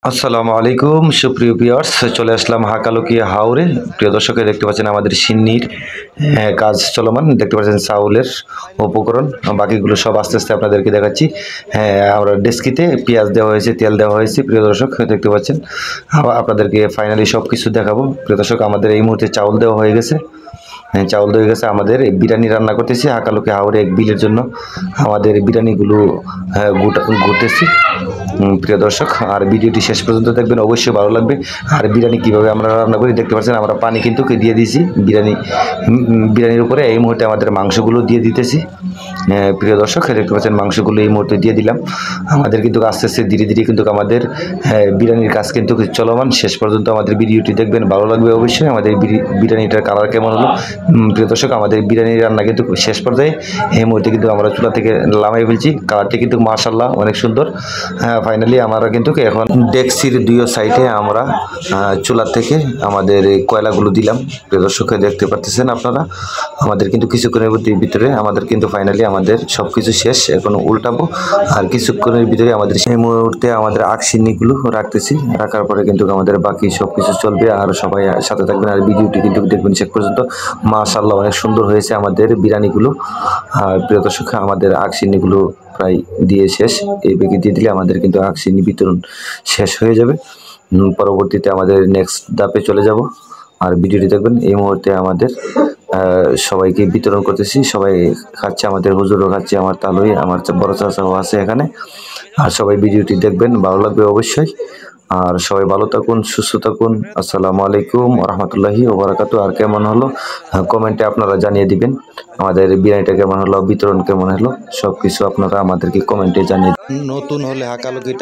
আসসালামু আলাইকুম সুপ্রিয় ভিউয়ার্স, চলে আসলাম হাকালুকিয়া হাওরে। প্রিয় দর্শকে দেখতে পাচ্ছেন আমাদের সিন্নির কাজ চলমান, দেখতে পাচ্ছেন চাউলের উপকরণ, বাকিগুলো সব আস্তে আস্তে আপনাদেরকে দেখাচ্ছি। হ্যাঁ, আমরা ডেস্কিতে পেঁয়াজ দেওয়া হয়েছে, তেল দেওয়া হয়েছে। প্রিয় দর্শক দেখতে পাচ্ছেন, আপনাদেরকে ফাইনালি সব কিছু দেখাবো। প্রিয় দর্শক, আমাদের এই মুহূর্তে চাউল দেওয়া হয়ে গেছে। হ্যাঁ, চাউল হয়ে গেছে। আমাদের বিরিয়ানি রান্না করতেছি হাকালুকি হাওরে এক বিলের জন্য। আমাদের বিরিয়ানিগুলো ঘুরতেছি। প্রিয় দর্শক, আর ভিডিওটি শেষ পর্যন্ত দেখবেন, অবশ্যই ভালো লাগবে। আর বিরিয়ানি কীভাবে আমরা রান্না করি দেখতে পাচ্ছেন, আমরা পানি কিন্তু দিয়ে দিয়েছি বিরিয়ানির উপরে। এই মুহূর্তে আমাদের মাংসগুলো দিয়ে দিতেছি। প্রিয় দর্শক দেখতে পাচ্ছেন, মাংসগুলো এই মুহূর্তে দিয়ে দিলাম। আমাদের কিন্তু আস্তে আস্তে ধীরে ধীরে কিন্তু আমাদের বিরিয়ানির কাজ কিন্তু চলমান। শেষ পর্যন্ত আমাদের ভিডিওটি দেখবেন, ভালো লাগবে অবশ্যই। আমাদের বিরিয়ানিটার কালার কেমন হলো। প্রিয় দর্শক, আমাদের বিরিয়ানি রান্না কিন্তু শেষ পর্যায়ে। এই মুহূর্তে কিন্তু আমরা চুলা থেকে নামিয়ে ফেলছি। কালারটি কিন্তু মাশাআল্লাহ অনেক সুন্দর। ফাইনালি আমরা কিন্তু এখন ডেক্সির দুই সাইডে আমরা চুলা থেকে আমাদের এই কয়লাগুলো দিলাম। প্রিয় দর্শক দেখতে পাচ্ছেন আপনারা, আমাদের কিন্তু কিছুক্ষণের ভিতরে আমাদের কিন্তু ফাইনালি আমাদের সব কিছু শেষ। এখন উল্টাবো, আর কিছুক্ষণের ভিতরে আমাদের সেই মুহূর্তে আমাদের আকসিনিগুলো রাখতেছি। রাখার পরে কিন্তু আমাদের বাকি সব কিছু চলবে। আর সবাই সাথে থাকবেন, আর ভিডিওটি কিন্তু দেখবেন শেষ পর্যন্ত। মাশাআল্লাহ অনেক সুন্দর হয়েছে আমাদের বিরিয়ানিগুলো। আর প্রিয় দর্শক, আমাদের আকসিনিগুলো প্রায় দিয়ে শেষ। এই বেগে দিয়ে দিলে আমাদের কিন্তু আকসিনি বিতরণ শেষ হয়ে যাবে। পরবর্তীতে আমাদের নেক্সট ধাপে চলে যাব। আর ভিডিওটি দেখবেন। এই মুহূর্তে আমাদের সবাইকে বিতরণ করতেছি। সবাই খাচ্ছে, আমাদের হুজুরও খাচ্ছে, আমার তালুই, আমার বড় চাচাও আছে এখানে। আর সবাই ভিডিওটি দেখবেন, ভালো লাগবে অবশ্যই। আর সবাই ভালো থাকুন, সুস্থ থাকুন। আসসালামু আলাইকুম রহমতুল্লাহি ওয়া বারাকাতুহু। আর কেমন হলো কমেন্টে আপনারা জানিয়ে দিবেন। আমাদের বিরিয়ানিটা কেমন হলো, বিতরণ কেমন হলো, সব কিছু আপনারা আমাদেরকে কমেন্টে জানিয়ে। নতুন হলে হাকালুকি